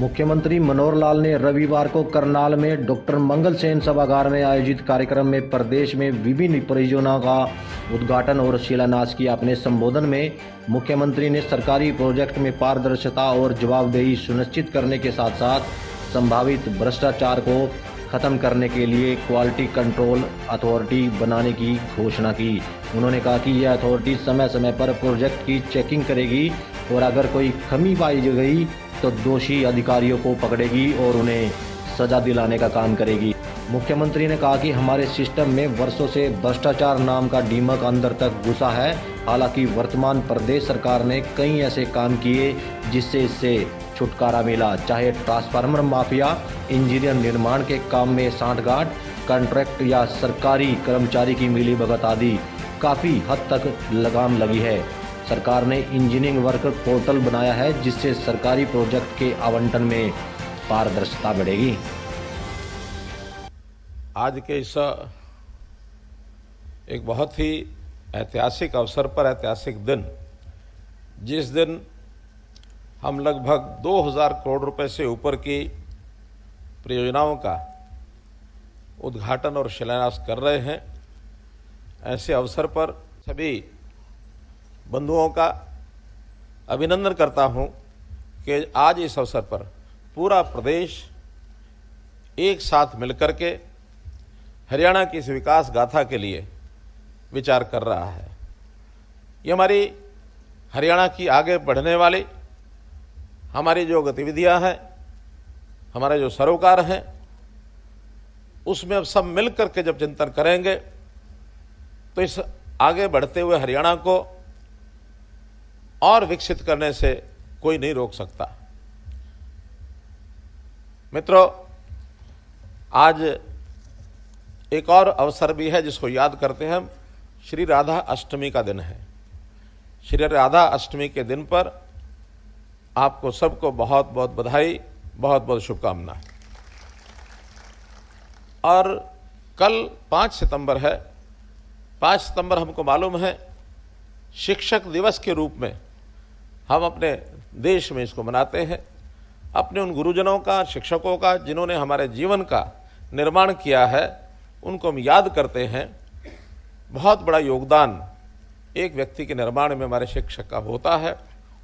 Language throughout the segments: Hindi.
मुख्यमंत्री मनोहर लाल ने रविवार को करनाल में डॉक्टर मंगल सेन सभागार में आयोजित कार्यक्रम में प्रदेश में विभिन्न परियोजनाओं का उद्घाटन और शिलान्यास किया। अपने संबोधन में मुख्यमंत्री ने सरकारी प्रोजेक्ट में पारदर्शिता और जवाबदेही सुनिश्चित करने के साथ साथ संभावित भ्रष्टाचार को खत्म करने के लिए क्वालिटी कंट्रोल अथॉरिटी बनाने की घोषणा की। उन्होंने कहा कि यह अथॉरिटी समय समय पर प्रोजेक्ट की चेकिंग करेगी और अगर कोई कमी पाई गई तो दोषी अधिकारियों को पकड़ेगी और उन्हें सजा दिलाने का काम करेगी। मुख्यमंत्री ने कहा कि हमारे सिस्टम में वर्षों से भ्रष्टाचार नाम का दीमक अंदर तक घुसा है। हालांकि वर्तमान प्रदेश सरकार ने कई ऐसे काम किए जिससे इससे छुटकारा मिला, चाहे ट्रांसफार्मर माफिया, इंजीनियर निर्माण के काम में सांठगांठ, कॉन्ट्रैक्ट या सरकारी कर्मचारी की मिलीभगत आदि काफ़ी हद तक लगाम लगी है। सरकार ने इंजीनियरिंग वर्कर पोर्टल बनाया है जिससे सरकारी प्रोजेक्ट के आवंटन में पारदर्शिता बढ़ेगी। आज के इस एक बहुत ही ऐतिहासिक अवसर पर, ऐतिहासिक दिन, जिस दिन हम लगभग 2000 करोड़ रुपए से ऊपर की परियोजनाओं का उद्घाटन और शिलान्यास कर रहे हैं, ऐसे अवसर पर सभी बंधुओं का अभिनंदन करता हूं कि आज इस अवसर पर पूरा प्रदेश एक साथ मिलकर के हरियाणा की इस विकास गाथा के लिए विचार कर रहा है। ये हमारी हरियाणा की आगे बढ़ने वाली हमारी जो गतिविधियां हैं, हमारे जो सरोकार हैं, उसमें अब सब मिल करके जब चिंतन करेंगे तो इस आगे बढ़ते हुए हरियाणा को और विकसित करने से कोई नहीं रोक सकता। मित्रों, आज एक और अवसर भी है जिसको याद करते हैं हम। श्री राधा अष्टमी का दिन है। श्री राधा अष्टमी के दिन पर आपको सबको बहुत बहुत बधाई, बहुत बहुत शुभकामनाएं। और कल 5 सितंबर है। 5 सितंबर हमको मालूम है शिक्षक दिवस के रूप में हम अपने देश में इसको मनाते हैं। अपने उन गुरुजनों का, शिक्षकों का, जिन्होंने हमारे जीवन का निर्माण किया है, उनको हम याद करते हैं। बहुत बड़ा योगदान एक व्यक्ति के निर्माण में हमारे शिक्षक का होता है।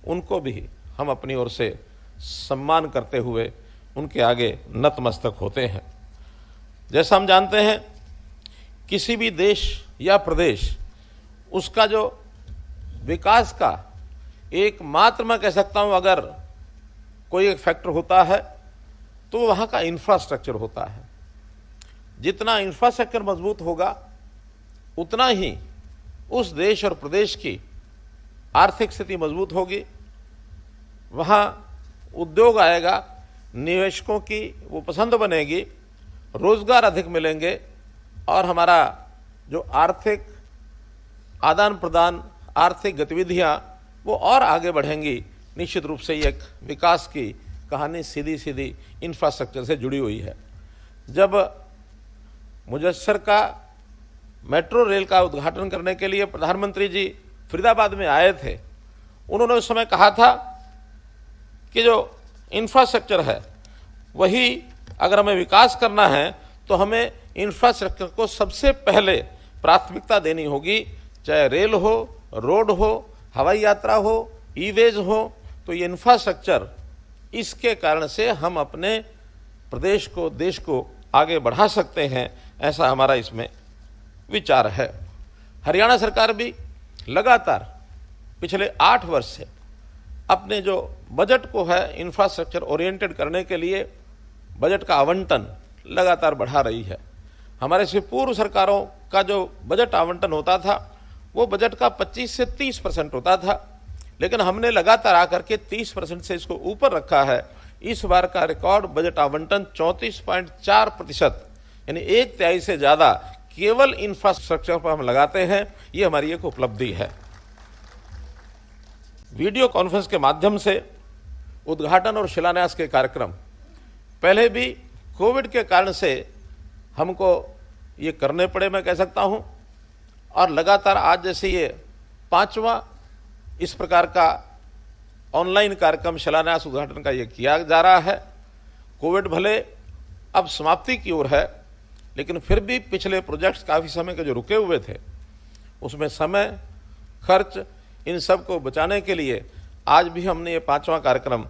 उनको भी हम अपनी ओर से सम्मान करते हुए उनके आगे नतमस्तक होते हैं। जैसा हम जानते हैं, किसी भी देश या प्रदेश, उसका जो विकास का एकमात्र, मैं कह सकता हूं, अगर कोई एक फैक्टर होता है तो वहां का इंफ्रास्ट्रक्चर होता है। जितना इंफ्रास्ट्रक्चर मजबूत होगा उतना ही उस देश और प्रदेश की आर्थिक स्थिति मजबूत होगी, वहां उद्योग आएगा, निवेशकों की वो पसंद बनेगी, रोजगार अधिक मिलेंगे और हमारा जो आर्थिक आदान प्रदान, आर्थिक गतिविधियां वो और आगे बढ़ेंगी। निश्चित रूप से एक विकास की कहानी सीधी सीधी इंफ्रास्ट्रक्चर से जुड़ी हुई है। जब मुजस्सर का मेट्रो रेल का उद्घाटन करने के लिए प्रधानमंत्री जी फरीदाबाद में आए थे, उन्होंने उस समय कहा था कि जो इंफ्रास्ट्रक्चर है वही अगर हमें विकास करना है तो हमें इंफ्रास्ट्रक्चर को सबसे पहले प्राथमिकता देनी होगी। चाहे रेल हो, रोड हो, हवाई यात्रा हो, ई-वेज हो, तो ये इंफ्रास्ट्रक्चर, इसके कारण से हम अपने प्रदेश को, देश को आगे बढ़ा सकते हैं। ऐसा हमारा इसमें विचार है। हरियाणा सरकार भी लगातार पिछले 8 वर्ष से अपने जो बजट को है इंफ्रास्ट्रक्चर ओरिएंटेड करने के लिए बजट का आवंटन लगातार बढ़ा रही है। हमारे से पूर्व सरकारों का जो बजट आवंटन होता था वो बजट का 25 से 30% होता था, लेकिन हमने लगातार आकर के 30% से इसको ऊपर रखा है। इस बार का रिकॉर्ड बजट आवंटन 34.4%, यानी 1/3 से ज्यादा केवल इंफ्रास्ट्रक्चर पर हम लगाते हैं। ये हमारी एक उपलब्धि है। वीडियो कॉन्फ्रेंस के माध्यम से उद्घाटन और शिलान्यास के कार्यक्रम पहले भी कोविड के कारण से हमको ये करने पड़े, मैं कह सकता हूं, और लगातार आज जैसे ये 5वां इस प्रकार का ऑनलाइन कार्यक्रम शिलान्यास उद्घाटन का ये किया जा रहा है। कोविड भले अब समाप्ति की ओर है, लेकिन फिर भी पिछले प्रोजेक्ट्स काफ़ी समय के जो रुके हुए थे उसमें समय, खर्च, इन सब को बचाने के लिए आज भी हमने ये 5वां कार्यक्रम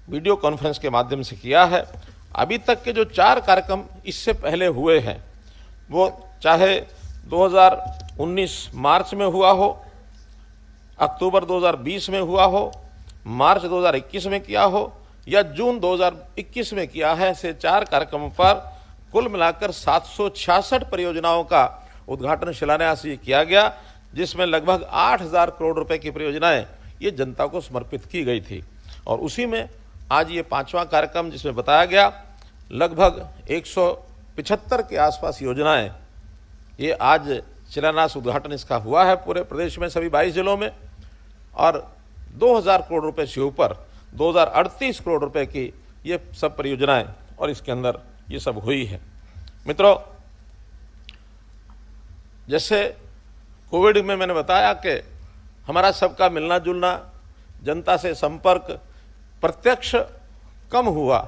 वीडियो कॉन्फ्रेंस के माध्यम से किया है। अभी तक के जो 4 कार्यक्रम इससे पहले हुए हैं, वो चाहे 2019 मार्च में हुआ हो, अक्टूबर 2020 में हुआ हो, मार्च 2021 में किया हो या जून 2021 में किया है, ऐसे 4 कार्यक्रमों पर कुल मिलाकर 766 परियोजनाओं का उद्घाटन शिलान्यास ये किया गया, जिसमें लगभग 8,000 करोड़ रुपए की परियोजनाएं ये जनता को समर्पित की गई थी। और उसी में आज ये 5वां कार्यक्रम, जिसमें बताया गया लगभग 175 के आसपास योजनाएं, ये आज शिलान्यास उद्घाटन इसका हुआ है पूरे प्रदेश में सभी 22 जिलों में। और 2,000 करोड़ रुपए से ऊपर 2,038 करोड़ रुपए की ये सब परियोजनाएं और इसके अंदर ये सब हुई है। मित्रों, जैसे कोविड में मैंने बताया कि हमारा सबका मिलना जुलना, जनता से संपर्क प्रत्यक्ष कम हुआ।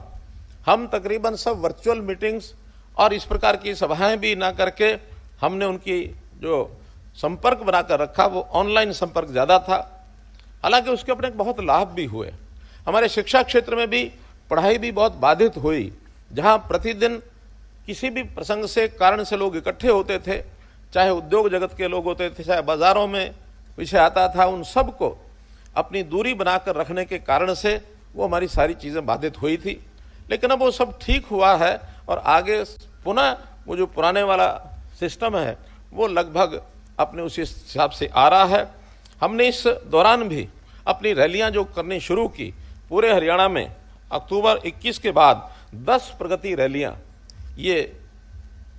हम तकरीबन सब वर्चुअल मीटिंग्स और इस प्रकार की सभाएं भी ना करके हमने उनकी जो संपर्क बनाकर रखा वो ऑनलाइन संपर्क ज़्यादा था। हालांकि उसके अपने बहुत लाभ भी हुए। हमारे शिक्षा क्षेत्र में भी पढ़ाई भी बहुत बाधित हुई। जहां प्रतिदिन किसी भी प्रसंग से, कारण से लोग इकट्ठे होते थे, चाहे उद्योग जगत के लोग होते थे, चाहे बाजारों में विषय आता था, उन सब को अपनी दूरी बनाकर रखने के कारण से वो हमारी सारी चीज़ें बाधित हुई थी। लेकिन अब वो सब ठीक हुआ है और आगे पुनः वो जो पुराने वाला सिस्टम है वो लगभग अपने उसी हिसाब से आ रहा है। हमने इस दौरान भी अपनी रैलियां जो करनी शुरू की पूरे हरियाणा में, अक्टूबर 21 के बाद 10 प्रगति रैलियां ये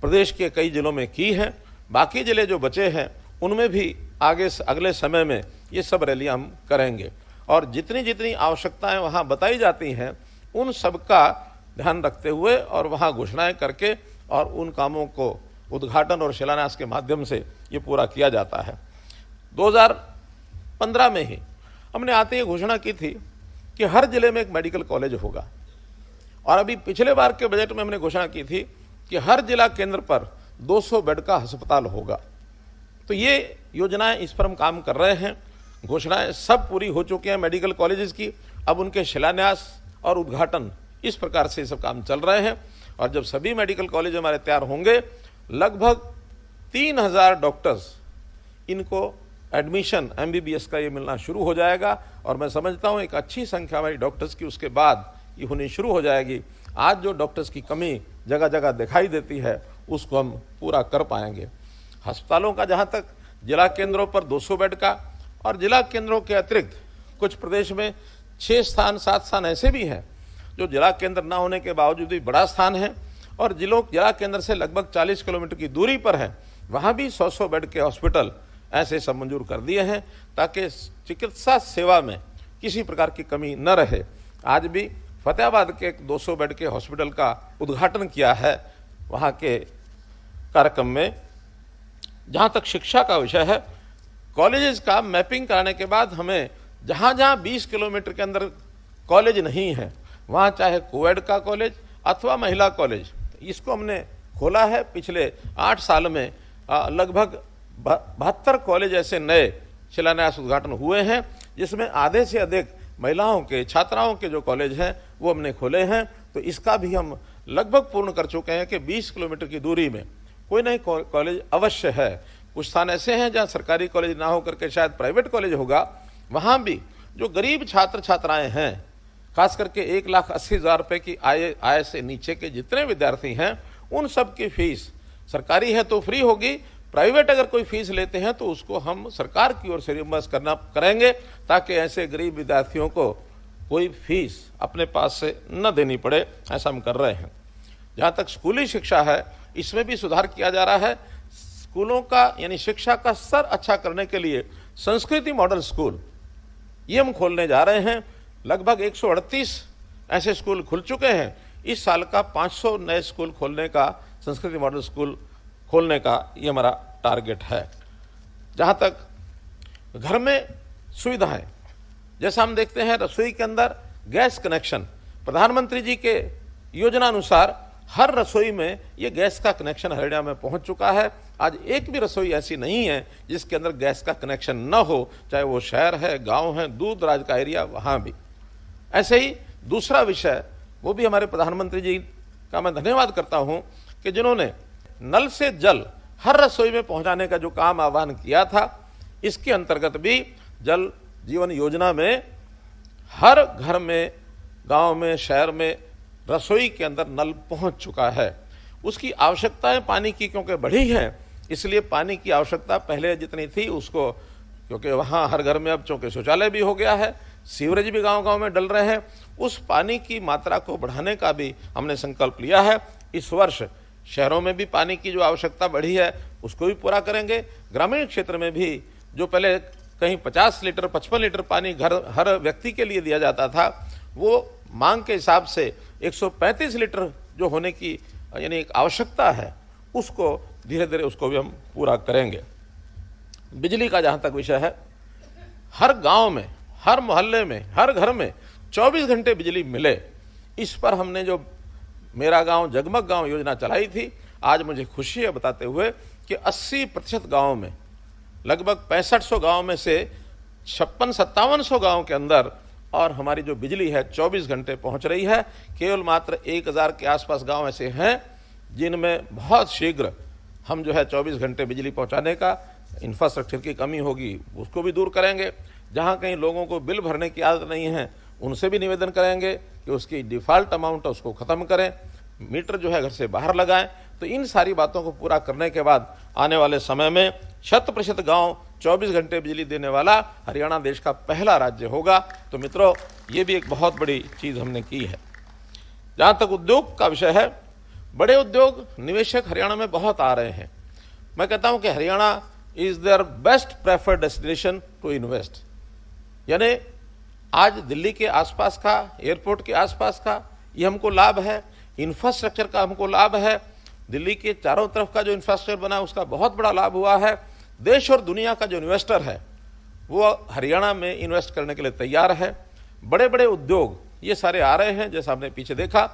प्रदेश के कई जिलों में की हैं। बाकी जिले जो बचे हैं उनमें भी आगे अगले समय में ये सब रैलियां हम करेंगे और जितनी जितनी आवश्यकताएं वहां बताई जाती हैं उन सब का ध्यान रखते हुए और वहां घोषणाएं करके और उन कामों को उद्घाटन और शिलान्यास के माध्यम से ये पूरा किया जाता है। 2015 में ही हमने आते ही घोषणा की थी कि हर जिले में एक मेडिकल कॉलेज होगा और अभी पिछले बार के बजट में हमने घोषणा की थी कि हर जिला केंद्र पर 200 बेड का अस्पताल होगा। तो ये योजनाएं, इस पर हम काम कर रहे हैं। घोषणाएं सब पूरी हो चुकी हैं मेडिकल कॉलेजेस की। अब उनके शिलान्यास और उद्घाटन इस प्रकार से सब काम चल रहे हैं और जब सभी मेडिकल कॉलेज हमारे तैयार होंगे, लगभग 3,000 डॉक्टर्स इनको एडमिशन MBBS का ये मिलना शुरू हो जाएगा और मैं समझता हूँ एक अच्छी संख्या हमारी डॉक्टर्स की उसके बाद ये होनी शुरू हो जाएगी। आज जो डॉक्टर्स की कमी जगह जगह दिखाई देती है उसको हम पूरा कर पाएंगे। अस्पतालों का जहाँ तक जिला केंद्रों पर 200 बेड का और जिला केंद्रों के अतिरिक्त कुछ प्रदेश में 6 स्थान 7 स्थान ऐसे भी हैं जो जिला केंद्र ना होने के बावजूद भी बड़ा स्थान है और जिला केंद्र से लगभग 40 किलोमीटर की दूरी पर है, वहाँ भी 100 बेड के हॉस्पिटल ऐसे सब मंजूर कर दिए हैं ताकि चिकित्सा सेवा में किसी प्रकार की कमी न रहे। आज भी फतेहाबाद के एक 200 बेड के हॉस्पिटल का उद्घाटन किया है वहाँ के कार्यक्रम में। जहाँ तक शिक्षा का विषय है, कॉलेजेस का मैपिंग कराने के बाद हमें जहाँ जहाँ 20 किलोमीटर के अंदर कॉलेज नहीं है वहाँ चाहे कोएड का कॉलेज अथवा महिला कॉलेज, इसको हमने खोला है। पिछले 8 साल में लगभग 72 कॉलेज ऐसे नए शिलान्यास उद्घाटन हुए हैं जिसमें आधे से अधिक महिलाओं के, छात्राओं के जो कॉलेज हैं वो हमने खोले हैं। तो इसका भी हम लगभग पूर्ण कर चुके हैं कि 20 किलोमीटर की दूरी में कोई नई कॉलेज अवश्य है। कुछ स्थान ऐसे हैं जहाँ सरकारी कॉलेज ना होकर के शायद प्राइवेट कॉलेज होगा, वहाँ भी जो गरीब छात्र छात्राएं हैं, खास करके 1,80,000 रुपये की आय से नीचे के जितने विद्यार्थी हैं उन सब की फीस सरकारी है तो फ्री होगी, प्राइवेट अगर कोई फीस लेते हैं तो उसको हम सरकार की ओर से रिम्बर्स करेंगे ताकि ऐसे गरीब विद्यार्थियों को कोई फीस अपने पास से न देनी पड़े। ऐसा हम कर रहे हैं। जहाँ तक स्कूली शिक्षा है, इसमें भी सुधार किया जा रहा है। स्कूलों का यानी शिक्षा का स्तर अच्छा करने के लिए संस्कृति मॉडल स्कूल ये हम खोलने जा रहे हैं। लगभग 138 ऐसे स्कूल खुल चुके हैं। इस साल का 500 नए स्कूल खोलने का, संस्कृति मॉडल स्कूल खोलने का ये हमारा टारगेट है। जहाँ तक घर में सुविधाएं, जैसा हम देखते हैं रसोई के अंदर गैस कनेक्शन, प्रधानमंत्री जी के योजना अनुसार हर रसोई में ये गैस का कनेक्शन हरियाणा में पहुंच चुका है। आज एक भी रसोई ऐसी नहीं है जिसके अंदर गैस का कनेक्शन न हो, चाहे वो शहर है, गांव है, दूर दराज का एरिया, वहां भी। ऐसे ही दूसरा विषय, वो भी हमारे प्रधानमंत्री जी का मैं धन्यवाद करता हूं कि जिन्होंने नल से जल हर रसोई में पहुंचाने का जो काम आह्वान किया था, इसके अंतर्गत भी जल जीवन योजना में हर घर में, गांव में, शहर में रसोई के अंदर नल पहुंच चुका है। उसकी आवश्यकताएं पानी की क्योंकि बढ़ी हैं, इसलिए पानी की आवश्यकता पहले जितनी थी उसको, क्योंकि वहां हर घर में अब चूंकि शौचालय भी हो गया है, सीवरेज भी गांव-गांव में डल रहे हैं, उस पानी की मात्रा को बढ़ाने का भी हमने संकल्प लिया है। इस वर्ष शहरों में भी पानी की जो आवश्यकता बढ़ी है उसको भी पूरा करेंगे। ग्रामीण क्षेत्र में भी जो पहले कहीं 50 लीटर 55 लीटर पानी घर हर व्यक्ति के लिए दिया जाता था, वो मांग के हिसाब से 135 लीटर जो होने की यानी एक आवश्यकता है, उसको धीरे धीरे उसको भी हम पूरा करेंगे। बिजली का जहां तक विषय है, हर गांव में, हर मोहल्ले में, हर घर में 24 घंटे बिजली मिले, इस पर हमने जो मेरा गांव जगमग गांव योजना चलाई थी, आज मुझे खुशी है बताते हुए कि 80% गांव में, लगभग 6500 गांव में से 5600-5700 गांव के अंदर और हमारी जो बिजली है 24 घंटे पहुंच रही है। केवल मात्र 1000 के आसपास गांव ऐसे हैं जिनमें बहुत शीघ्र हम जो है 24 घंटे बिजली पहुंचाने का, इंफ्रास्ट्रक्चर की कमी होगी उसको भी दूर करेंगे। जहां कहीं लोगों को बिल भरने की आदत नहीं है, उनसे भी निवेदन करेंगे कि उसकी डिफॉल्ट अमाउंट है उसको खत्म करें, मीटर जो है घर से बाहर लगाएं। तो इन सारी बातों को पूरा करने के बाद आने वाले समय में 100% गांव 24 घंटे बिजली देने वाला हरियाणा देश का पहला राज्य होगा। तो मित्रों, ये भी एक बहुत बड़ी चीज हमने की है। जहां तक उद्योग का विषय है, बड़े उद्योग निवेशक हरियाणा में बहुत आ रहे हैं। मैं कहता हूं कि Haryana is their best preferred destination to invest. यानी आज दिल्ली के आसपास का, एयरपोर्ट के आसपास का ये हमको लाभ है, इंफ्रास्ट्रक्चर का हमको लाभ है, दिल्ली के चारों तरफ का जो इंफ्रास्ट्रक्चर बना उसका बहुत बड़ा लाभ हुआ है। देश और दुनिया का जो इन्वेस्टर है वो हरियाणा में इन्वेस्ट करने के लिए तैयार है। बड़े बड़े उद्योग ये सारे आ रहे हैं। जैसा आपने पीछे देखा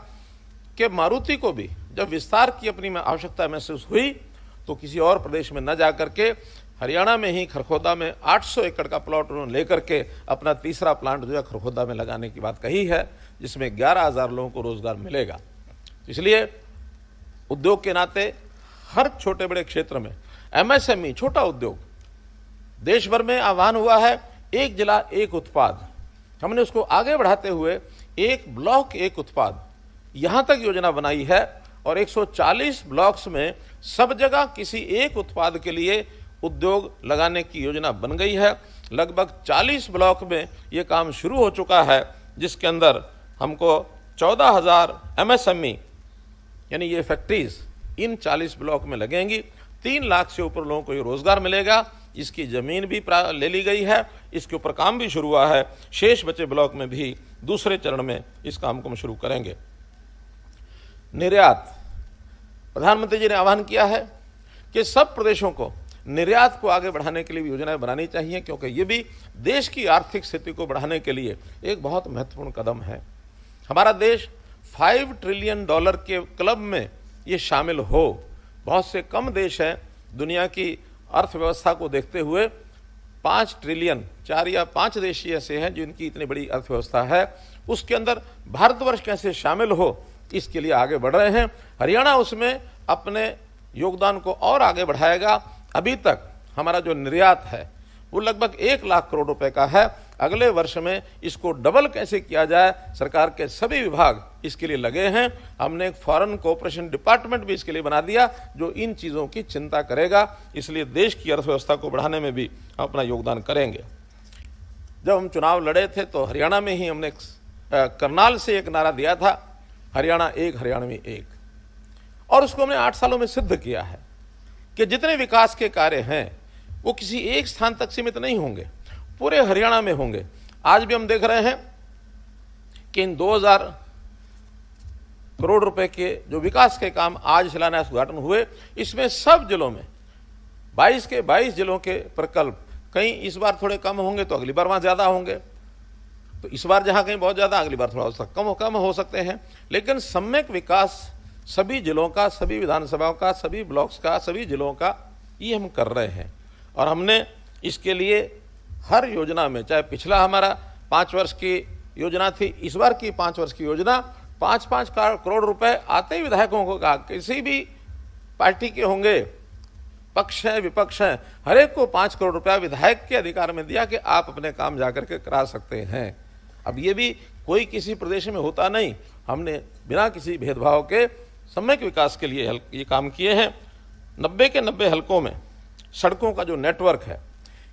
कि मारुति को भी जब विस्तार की अपनी आवश्यकता महसूस हुई तो किसी और प्रदेश में न जाकर के हरियाणा में ही खरखोदा में 800 एकड़ का प्लॉट उन्होंने लेकर के अपना तीसरा प्लांट जो है खरखोदा में लगाने की बात कही है, जिसमें 11,000 लोगों को रोजगार मिलेगा। इसलिए उद्योग के नाते हर छोटे बड़े क्षेत्र में एमएसएमई, छोटा उद्योग, देश भर में आह्वान हुआ है एक जिला एक उत्पाद। हमने उसको आगे बढ़ाते हुए एक ब्लॉक एक उत्पाद यहां तक योजना बनाई है और 140 ब्लॉक्स में सब जगह किसी एक उत्पाद के लिए उद्योग लगाने की योजना बन गई है। लगभग 40 ब्लॉक में यह काम शुरू हो चुका है, जिसके अंदर हमको 14,000 एमएसएमई यानी ये फैक्ट्रीज इन 40 ब्लॉक में लगेंगी। 3 लाख से ऊपर लोगों को ये रोजगार मिलेगा। इसकी जमीन भी ले ली गई है, इसके ऊपर काम भी शुरू हुआ है। शेष बचे ब्लॉक में भी दूसरे चरण में इस काम को हम शुरू करेंगे। निर्यात, प्रधानमंत्री जी ने आह्वान किया है कि सब प्रदेशों को निर्यात को आगे बढ़ाने के लिए भी योजनाएं बनानी चाहिए, क्योंकि ये भी देश की आर्थिक स्थिति को बढ़ाने के लिए एक बहुत महत्वपूर्ण कदम है। हमारा देश $5 ट्रिलियन के क्लब में ये शामिल हो। बहुत से कम देश हैं दुनिया की अर्थव्यवस्था को देखते हुए, 5 ट्रिलियन, 4 या 5 देश ऐसे हैं जिनकी इतनी बड़ी अर्थव्यवस्था है। उसके अंदर भारतवर्ष कैसे शामिल हो, इसके लिए आगे बढ़ रहे हैं। हरियाणा उसमें अपने योगदान को और आगे बढ़ाएगा। अभी तक हमारा जो निर्यात है वो लगभग 1 लाख करोड़ रुपए का है। अगले वर्ष में इसको डबल कैसे किया जाए, सरकार के सभी विभाग इसके लिए लगे हैं। हमने एक फॉरेन कोऑपरेशन डिपार्टमेंट भी इसके लिए बना दिया जो इन चीजों की चिंता करेगा। इसलिए देश की अर्थव्यवस्था को बढ़ाने में भी अपना योगदान करेंगे। जब हम चुनाव लड़े थे तो हरियाणा में ही हमने करनाल से एक नारा दिया था, हरियाणा एक, हरियाणवी एक, और उसको हमने 8 सालों में सिद्ध किया है कि जितने विकास के कार्य हैं वो किसी एक स्थान तक सीमित नहीं होंगे, पूरे हरियाणा में होंगे। आज भी हम देख रहे हैं कि इन 2000 करोड़ रुपए के जो विकास के काम आज शिलान्यास उद्घाटन हुए, इसमें सब जिलों में 22 के 22 जिलों के प्रकल्प, कहीं इस बार थोड़े कम होंगे तो अगली बार वहां ज्यादा होंगे। तो इस बार जहां कहीं बहुत ज़्यादा, अगली बार थोड़ा कम हो सकते हैं, लेकिन सम्यक विकास सभी जिलों का, सभी विधानसभाओं का, सभी ब्लॉक्स का, सभी जिलों का, ये हम कर रहे हैं। और हमने इसके लिए हर योजना में, चाहे पिछला हमारा 5 वर्ष की योजना थी, इस बार की 5 वर्ष की योजना, 5-5 करोड़ रुपए आते ही विधायकों को कहा, किसी भी पार्टी के होंगे, पक्ष है विपक्ष है, हर एक को 5 करोड़ रुपया विधायक के अधिकार में दिया कि आप अपने काम जाकर के करा सकते हैं। अब ये भी कोई किसी प्रदेश में होता नहीं, हमने बिना किसी भेदभाव के सम्यक विकास के लिए ये काम किए हैं। 90 के 90 हलकों में सड़कों का जो नेटवर्क है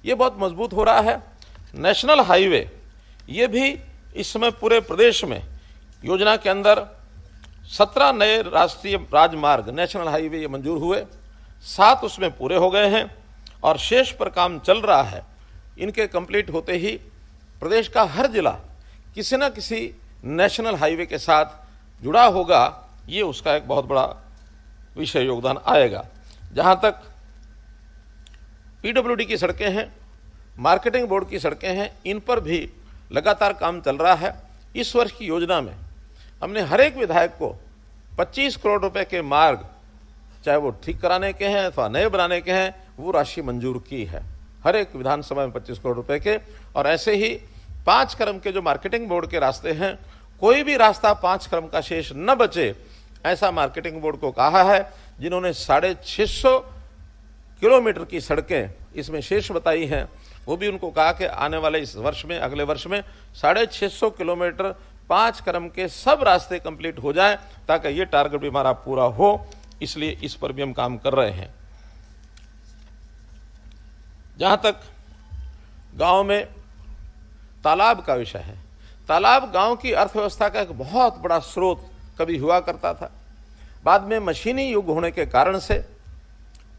ये बहुत मजबूत हो रहा है। नेशनल हाईवे ये भी इस समय पूरे प्रदेश में योजना के अंदर 17 नए राष्ट्रीय राजमार्ग नेशनल हाईवे ये मंजूर हुए, 7 उसमें पूरे हो गए हैं और शेष पर काम चल रहा है। इनके कंप्लीट होते ही प्रदेश का हर जिला किसी न किसी नेशनल हाईवे के साथ जुड़ा होगा, ये उसका एक बहुत बड़ा विषय योगदान आएगा। जहां तक पीडब्ल्यूडी की सड़कें हैं, मार्केटिंग बोर्ड की सड़कें हैं, इन पर भी लगातार काम चल रहा है। इस वर्ष की योजना में हमने हर एक विधायक को 25 करोड़ रुपए के मार्ग, चाहे वो ठीक कराने के हैं अथवा नए बनाने के हैं, वो राशि मंजूर की है हर एक विधानसभा में 25 करोड़ रुपए के। और ऐसे ही 5 क्रम के जो मार्केटिंग बोर्ड के रास्ते हैं, कोई भी रास्ता 5 क्रम का शेष न बचे, ऐसा मार्केटिंग बोर्ड को कहा है। जिन्होंने 650 किलोमीटर की सड़कें इसमें शेष बताई हैं, वो भी उनको कहा कि आने वाले इस वर्ष में, अगले वर्ष में 650 किलोमीटर 5 क्रम के सब रास्ते कंप्लीट हो जाएं, ताकि ये टारगेट भी हमारा पूरा हो। इसलिए इस पर भी हम काम कर रहे हैं। जहां तक गांव में तालाब का विषय है, तालाब गांव की अर्थव्यवस्था का एक बहुत बड़ा स्रोत कभी हुआ करता था। बाद में मशीनी युग होने के कारण से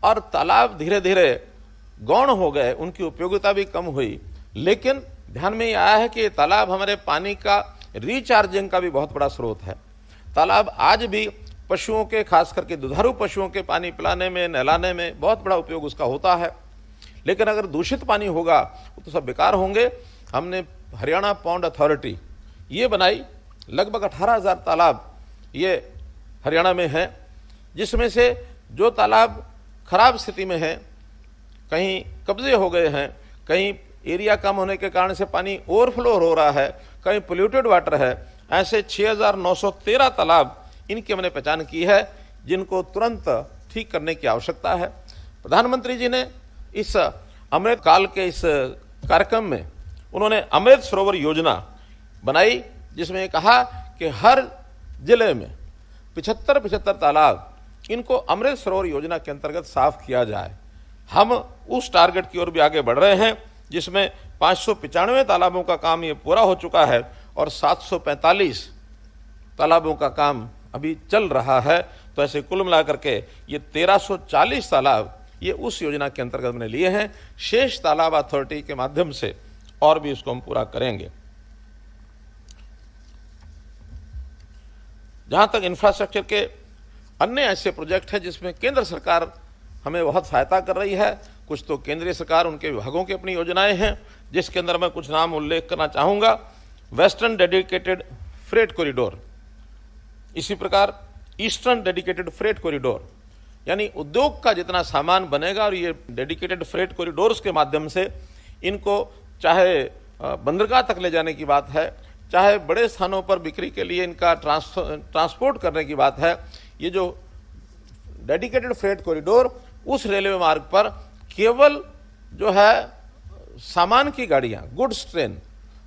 और तालाब धीरे धीरे गौण हो गए, उनकी उपयोगिता भी कम हुई। लेकिन ध्यान में ये आया है कि तालाब हमारे पानी का रिचार्जिंग का भी बहुत बड़ा स्रोत है। तालाब आज भी पशुओं के, खास करके दुधारू पशुओं के पानी पिलाने में, नहलाने में बहुत बड़ा उपयोग उसका होता है। लेकिन अगर दूषित पानी होगा तो सब बेकार होंगे। हमने हरियाणा पॉन्ड अथॉरिटी ये बनाई, लगभग 18,000 तालाब ये हरियाणा में हैं, जिसमें से जो तालाब खराब स्थिति में हैं, कहीं कब्जे हो गए हैं, कहीं एरिया कम होने के कारण से पानी ओवरफ्लो हो रहा है, कहीं पोल्यूटेड वाटर है, ऐसे 6,913 तालाब इनकी हमने पहचान की है, जिनको तुरंत ठीक करने की आवश्यकता है। प्रधानमंत्री जी ने इस अमृत काल के इस कार्यक्रम में उन्होंने अमृत सरोवर योजना बनाई, जिसमें कहा कि हर जिले में 75 तालाब, इनको अमृत सरोवर योजना के अंतर्गत साफ किया जाए। हम उस टारगेट की ओर भी आगे बढ़ रहे हैं, जिसमें 595 तालाबों का काम ये पूरा हो चुका है और 745 तालाबों का काम अभी चल रहा है। तो ऐसे कुल मिलाकर के ये 1340 तालाब ये उस योजना के अंतर्गत हमने लिए हैं। शेष तालाब अथॉरिटी के माध्यम से और भी उसको हम पूरा करेंगे। जहां तक इंफ्रास्ट्रक्चर के अन्य ऐसे प्रोजेक्ट हैं जिसमें केंद्र सरकार हमें बहुत सहायता कर रही है, कुछ तो केंद्रीय सरकार, उनके विभागों की अपनी योजनाएं हैं, जिसके अंदर मैं कुछ नाम उल्लेख करना चाहूंगा। वेस्टर्न डेडिकेटेड फ्रेट कॉरिडोर, इसी प्रकार ईस्टर्न डेडिकेटेड फ्रेट कॉरिडोर, यानी उद्योग का जितना सामान बनेगा और ये डेडिकेटेड फ्रेट कॉरिडोर्स के माध्यम से इनको चाहे बंदरगाह तक ले जाने की बात है, चाहे बड़े स्थानों पर बिक्री के लिए इनका ट्रांसपोर्ट करने की बात है। ये जो डेडिकेटेड फ्रेट कॉरिडोर, उस रेलवे मार्ग पर केवल जो है सामान की गाड़ियां, गुड्स ट्रेन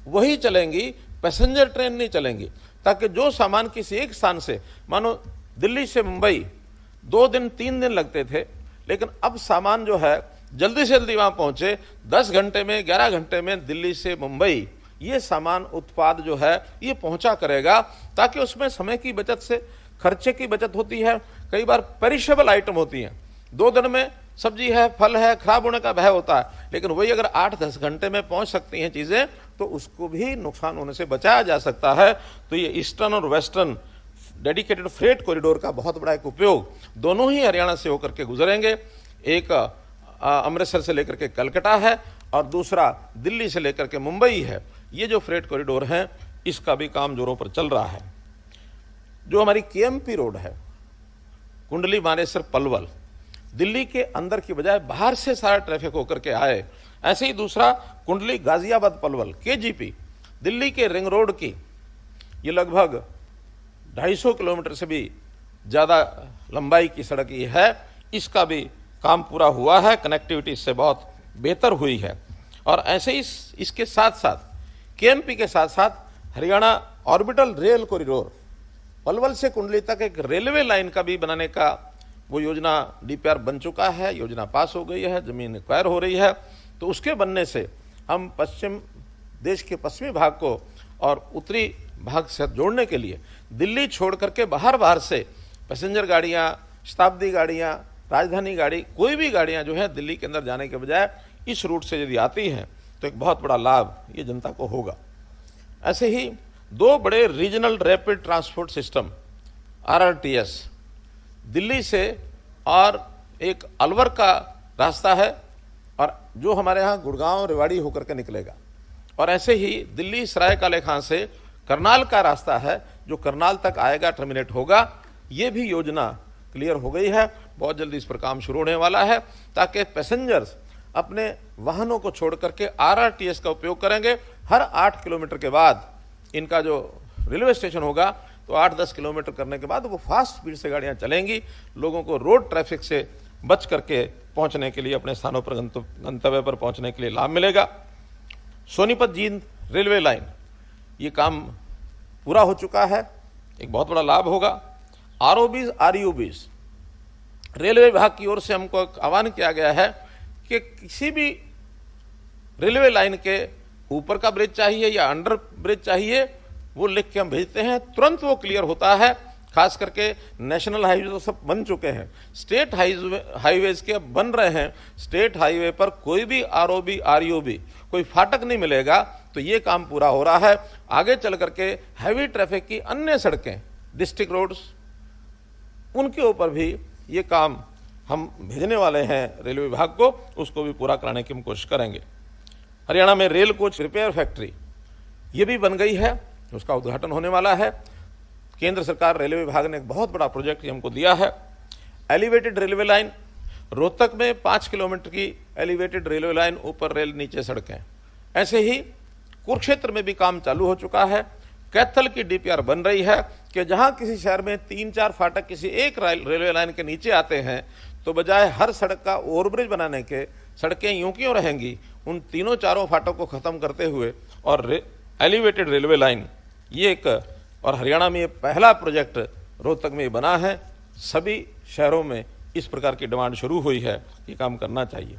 वही चलेंगी, पैसेंजर ट्रेन नहीं चलेंगी, ताकि जो सामान किसी एक स्थान से, मानो दिल्ली से मुंबई 2 दिन 3 दिन लगते थे, लेकिन अब सामान जो है जल्दी से जल्दी वहां पहुंचे, 10 घंटे में, 11 घंटे में दिल्ली से मुंबई ये सामान उत्पाद जो है ये पहुंचा करेगा, ताकि उसमें समय की बचत से खर्चे की बचत होती है। कई बार पेरिशेबल आइटम होती हैं, 2 दिन में सब्जी है, फल है, खराब होने का भय होता है, लेकिन वही अगर 8-10 घंटे में पहुंच सकती हैं चीजें, तो उसको भी नुकसान होने से बचाया जा सकता है। तो ये ईस्टर्न और वेस्टर्न डेडिकेटेड फ्रेट कॉरिडोर का बहुत बड़ा एक उपयोग दोनों ही हरियाणा से होकर के गुजरेंगे। एक अमृतसर से लेकर के कलकत्ता है और दूसरा दिल्ली से लेकर के मुंबई है। ये जो फ्रेट कॉरिडोर है इसका भी काम जोरों पर चल रहा है। जो हमारी केएमपी रोड है, कुंडली मानेसर पलवल, दिल्ली के अंदर की बजाय बाहर से सारा ट्रैफिक होकर के आए। ऐसे ही दूसरा कुंडली गाजियाबाद पलवल केजीपी, दिल्ली के रिंग रोड की, ये लगभग 250 किलोमीटर से भी ज़्यादा लंबाई की सड़क ये है, इसका भी काम पूरा हुआ है, कनेक्टिविटी इससे बहुत बेहतर हुई है। और ऐसे ही इसके साथ साथ केएमपी के साथ साथ Haryana orbital rail corridor, Palwal से कुंडली तक एक रेलवे लाइन का भी बनाने का वो योजना डीपीआर बन चुका है, योजना पास हो गई है, जमीन एक्वायर हो रही है। तो उसके बनने से हम देश के पश्चिमी भाग को और उत्तरी भाग से जोड़ने के लिए दिल्ली छोड़ करके बाहर से पैसेंजर गाड़ियाँ, शताब्दी गाड़ियाँ, राजधानी गाड़ी, कोई भी गाड़ियाँ जो है दिल्ली के अंदर जाने के बजाय इस रूट से यदि आती हैं तो एक बहुत बड़ा लाभ ये जनता को होगा। ऐसे ही 2 बड़े regional rapid transport system RRTS Delhi से, और एक अलवर का रास्ता है और जो हमारे यहाँ गुड़गांव रेवाड़ी होकर के निकलेगा, और ऐसे ही दिल्ली सराय काले खां से करनाल का रास्ता है जो करनाल तक आएगा, टर्मिनेट होगा। ये भी योजना क्लियर हो गई है, बहुत जल्दी इस पर काम शुरू होने वाला है, ताकि पैसेंजर्स अपने वाहनों को छोड़ करके RRTS का उपयोग करेंगे। हर 8 किलोमीटर के बाद इनका जो रेलवे स्टेशन होगा तो 8-10 किलोमीटर करने के बाद वो फास्ट स्पीड से गाड़ियां चलेंगी, लोगों को रोड ट्रैफिक से बच करके पहुंचने के लिए, अपने स्थानों पर गंतव्य पर पहुंचने के लिए लाभ मिलेगा। सोनीपत जींद रेलवे लाइन, ये काम पूरा हो चुका है, एक बहुत बड़ा लाभ होगा। ROBs RUBs रेलवे विभाग की ओर से हमको आह्वान किया गया है कि किसी भी रेलवे लाइन के ऊपर का ब्रिज चाहिए या अंडर ब्रिज चाहिए, वो लिख के हम भेजते हैं, तुरंत वो क्लियर होता है। खास करके नेशनल हाईवे तो सब बन चुके हैं, स्टेट हाईवेज के अब बन रहे हैं। स्टेट हाईवे पर कोई भी ROB RUB कोई फाटक नहीं मिलेगा, तो ये काम पूरा हो रहा है। आगे चल करके हैवी ट्रैफिक की अन्य सड़कें, डिस्ट्रिक्ट रोड्स, उनके ऊपर भी ये काम हम भेजने वाले हैं रेलवे विभाग को, उसको भी पूरा कराने की हम कोशिश करेंगे। हरियाणा में रेल कोच रिपेयर फैक्ट्री ये भी बन गई है, उसका उद्घाटन होने वाला है। केंद्र सरकार रेलवे विभाग ने एक बहुत बड़ा प्रोजेक्ट हमको दिया है। एलिवेटेड रेलवे लाइन, रोहतक में 5 किलोमीटर की एलिवेटेड रेलवे लाइन, ऊपर रेल नीचे सड़कें। ऐसे ही कुरुक्षेत्र में भी काम चालू हो चुका है। कैथल की डीपीआर बन रही है कि जहां किसी शहर में 3-4 फाटक किसी एक रेलवे लाइन के नीचे आते हैं, तो बजाय हर सड़क का ओवरब्रिज बनाने के, सड़कें यूं की यूं रहेंगी, उन 3-4 फाटक को खत्म करते हुए और एलिवेटेड रेलवे लाइन, ये एक, और हरियाणा में ये पहला प्रोजेक्ट रोहतक में बना है। सभी शहरों में इस प्रकार की डिमांड शुरू हुई है, ये काम करना चाहिए।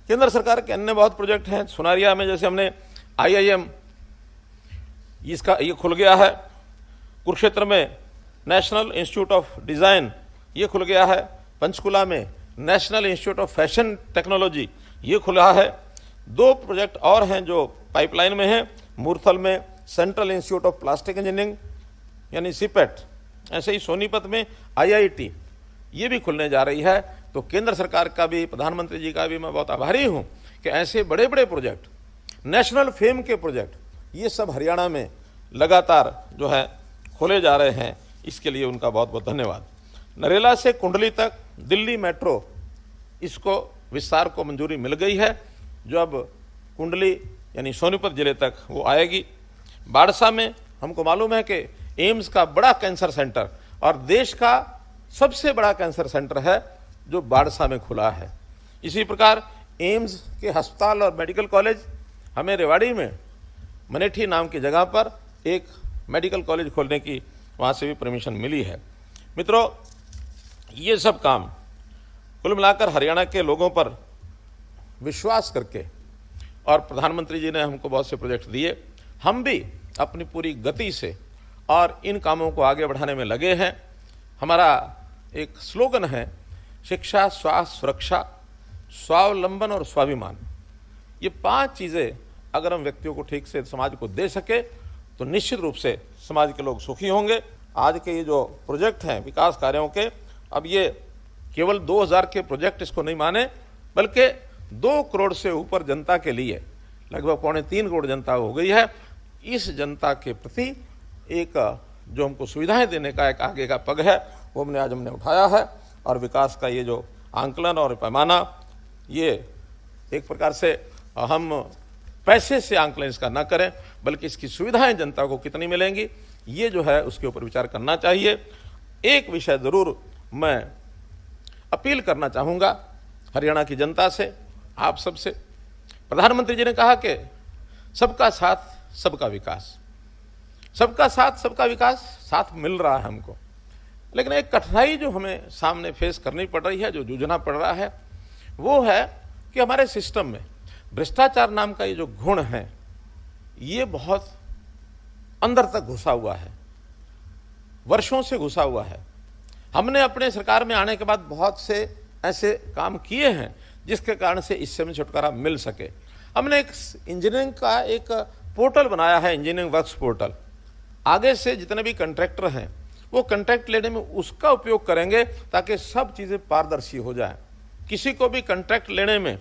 केंद्र सरकार के अन्य बहुत प्रोजेक्ट हैं। सुनारिया में जैसे हमने IIM, इसका ये खुल गया है। कुरुक्षेत्र में नेशनल इंस्टीट्यूट ऑफ डिज़ाइन ये खुल गया है। पंचकुला में national institute of fashion technology ये खुला है। 2 प्रोजेक्ट और हैं जो पाइपलाइन में हैं। मूर्थल में central institute of plastic engineering यानी CPET, ऐसे ही सोनीपत में IIT ये भी खुलने जा रही है। तो केंद्र सरकार का भी, प्रधानमंत्री जी का भी मैं बहुत आभारी हूँ कि ऐसे बड़े बड़े प्रोजेक्ट, नेशनल फेम के प्रोजेक्ट, ये सब हरियाणा में लगातार जो है खोले जा रहे हैं। इसके लिए उनका बहुत बहुत धन्यवाद। नरेला से कुंडली तक दिल्ली मेट्रो, इसको विस्तार को मंजूरी मिल गई है, जो अब कुंडली यानी सोनीपत जिले तक वो आएगी। बाड़सा में हमको मालूम है कि एम्स का बड़ा कैंसर सेंटर और देश का सबसे बड़ा कैंसर सेंटर है जो बाड़सा में खुला है। इसी प्रकार एम्स के अस्पताल और मेडिकल कॉलेज, हमें रेवाड़ी में मनेठी नाम की जगह पर एक मेडिकल कॉलेज खोलने की वहाँ से भी परमिशन मिली है। मित्रों, ये सब काम कुल मिलाकर हरियाणा के लोगों पर विश्वास करके, और प्रधानमंत्री जी ने हमको बहुत से प्रोजेक्ट दिए, हम भी अपनी पूरी गति से और इन कामों को आगे बढ़ाने में लगे हैं। हमारा एक स्लोगन है, शिक्षा, स्वास्थ्य, सुरक्षा, स्वावलंबन और स्वाभिमान। ये 5 चीज़ें अगर हम व्यक्तियों को ठीक से समाज को दे सके तो निश्चित रूप से समाज के लोग सुखी होंगे। आज के ये जो प्रोजेक्ट हैं विकास कार्यों के, अब ये केवल 2000 के प्रोजेक्ट इसको नहीं माने, बल्कि 2 करोड़ से ऊपर जनता के लिए, लगभग 2.25 करोड़ जनता हो गई है, इस जनता के प्रति एक जो हमको सुविधाएं देने का एक आगे का पग है वो हमने उठाया है। और विकास का ये जो आंकलन और पैमाना, ये एक प्रकार से हम पैसे से आंकलन इसका ना करें, बल्कि इसकी सुविधाएं जनता को कितनी मिलेंगी ये जो है उसके ऊपर विचार करना चाहिए। एक विषय जरूर मैं अपील करना चाहूँगा हरियाणा की जनता से, आप सबसे। प्रधानमंत्री जी ने कहा कि सबका साथ सबका विकास, सबका साथ सबका विकास साथ मिल रहा है हमको, लेकिन एक कठिनाई जो हमें सामने फेस करनी पड़ रही है, जो जूझना पड़ रहा है, वो है कि हमारे सिस्टम में भ्रष्टाचार नाम का ये जो गुण है ये बहुत अंदर तक घुसा हुआ है, वर्षों से घुसा हुआ है। हमने अपने सरकार में आने के बाद बहुत से ऐसे काम किए हैं जिसके कारण से इससे हमें छुटकारा मिल सके। हमने एक इंजीनियरिंग का एक पोर्टल बनाया है, इंजीनियरिंग वर्क्स पोर्टल। आगे से जितने भी कॉन्ट्रैक्टर हैं वो कॉन्ट्रैक्ट लेने में उसका उपयोग करेंगे ताकि सब चीज़ें पारदर्शी हो जाए। किसी को भी कॉन्ट्रैक्ट लेने में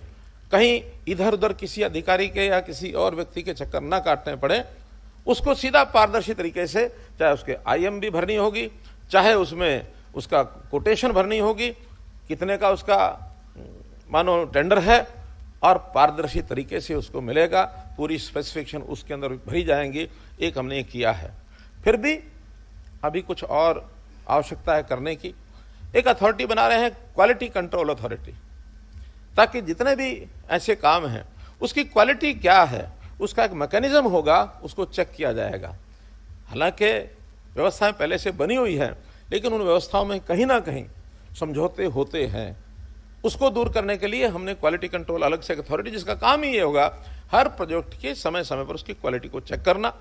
कहीं इधर उधर किसी अधिकारी के या किसी और व्यक्ति के चक्कर ना काटने पड़े, उसको सीधा पारदर्शी तरीके से, चाहे उसके आईएम भी भरनी होगी, चाहे उसमें उसका कोटेशन भरनी होगी, कितने का उसका मानो टेंडर है, और पारदर्शी तरीके से उसको मिलेगा, पूरी स्पेसिफिकेशन उसके अंदर भरी जाएंगी। एक हमने ये किया है। फिर भी अभी कुछ और आवश्यकता है करने की। एक अथॉरिटी बना रहे हैं, क्वालिटी कंट्रोल अथॉरिटी, ताकि जितने भी ऐसे काम हैं उसकी क्वालिटी क्या है उसका एक मैकेनिज्म होगा, उसको चेक किया जाएगा। हालांकि व्यवस्थाएं पहले से बनी हुई हैं, लेकिन उन व्यवस्थाओं में कहीं ना कहीं समझौते होते हैं। उसको दूर करने के लिए हमने क्वालिटी कंट्रोल अलग से एक अथॉरिटी, जिसका काम ही ये होगा हर प्रोजेक्ट के समय समय पर उसकी क्वालिटी को चेक करना,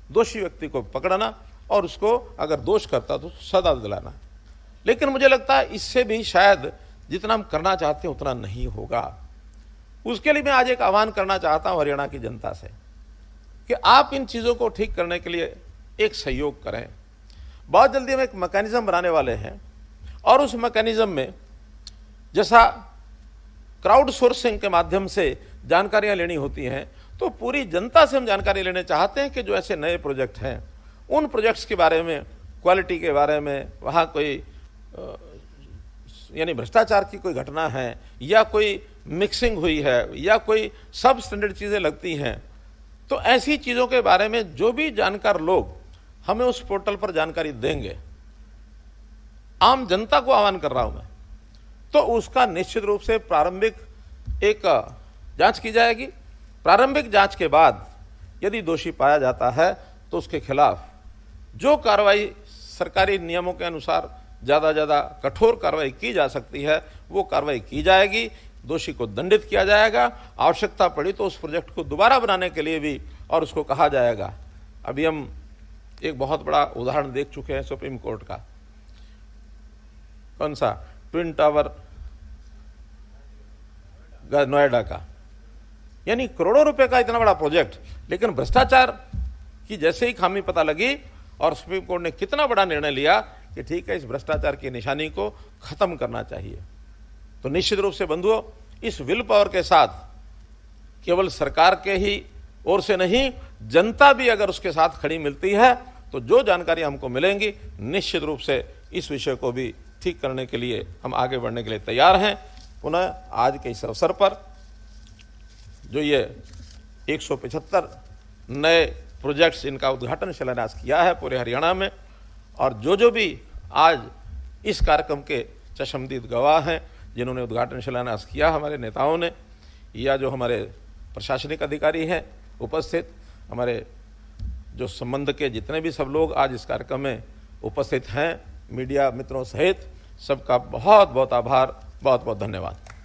दोषी व्यक्ति को पकड़ना और उसको अगर दोष करता तो सजा दिलाना। लेकिन मुझे लगता है इससे भी शायद जितना हम करना चाहते हैं उतना नहीं होगा। उसके लिए मैं आज एक आह्वान करना चाहता हूं हरियाणा की जनता से कि आप इन चीज़ों को ठीक करने के लिए एक सहयोग करें। बहुत जल्दी हम एक मैकेनिज्म बनाने वाले हैं और उस मैकेनिज्म में जैसा क्राउड सोर्सिंग के माध्यम से जानकारियां लेनी होती हैं, तो पूरी जनता से हम जानकारी लेने चाहते हैं कि जो ऐसे नए प्रोजेक्ट हैं उन प्रोजेक्ट्स के बारे में, क्वालिटी के बारे में, वहाँ कोई यानी भ्रष्टाचार की कोई घटना है या कोई मिक्सिंग हुई है या कोई सब स्टैंडर्ड चीज़ें लगती हैं, तो ऐसी चीज़ों के बारे में जो भी जानकार लोग हमें उस पोर्टल पर जानकारी देंगे, आम जनता को आह्वान कर रहा हूं मैं, तो उसका निश्चित रूप से प्रारंभिक एक जांच की जाएगी। प्रारंभिक जांच के बाद यदि दोषी पाया जाता है तो उसके खिलाफ जो कार्रवाई सरकारी नियमों के अनुसार ज़्यादा कठोर कार्रवाई की जा सकती है वो कार्रवाई की जाएगी, दोषी को दंडित किया जाएगा। आवश्यकता पड़ी तो उस प्रोजेक्ट को दोबारा बनाने के लिए भी और उसको कहा जाएगा। अभी हम एक बहुत बड़ा उदाहरण देख चुके हैं सुप्रीम कोर्ट का, कौन सा, ट्विन टावर नोएडा का, यानी करोड़ों रुपए का इतना बड़ा प्रोजेक्ट, लेकिन भ्रष्टाचार की जैसे ही खामी पता लगी और सुप्रीम कोर्ट ने कितना बड़ा निर्णय लिया कि ठीक है, इस भ्रष्टाचार की निशानी को खत्म करना चाहिए। तो निश्चित रूप से बंधुओं, इस विल पावर के साथ केवल सरकार के ही ओर से नहीं, जनता भी अगर उसके साथ खड़ी मिलती है तो जो जानकारी हमको मिलेंगी, निश्चित रूप से इस विषय को भी ठीक करने के लिए हम आगे बढ़ने के लिए तैयार हैं। पुनः आज के इस अवसर पर जो ये 175 नए प्रोजेक्ट्स, इनका उद्घाटन शिलान्यास किया है पूरे हरियाणा में, और जो भी आज इस कार्यक्रम के चश्मदीद गवाह हैं जिन्होंने उद्घाटन शिलान्यास किया, हमारे नेताओं ने या जो हमारे प्रशासनिक अधिकारी हैं उपस्थित, हमारे जो संबंध के जितने भी सब लोग आज इस कार्यक्रम में उपस्थित हैं, मीडिया मित्रों सहित सबका बहुत बहुत आभार, बहुत बहुत धन्यवाद।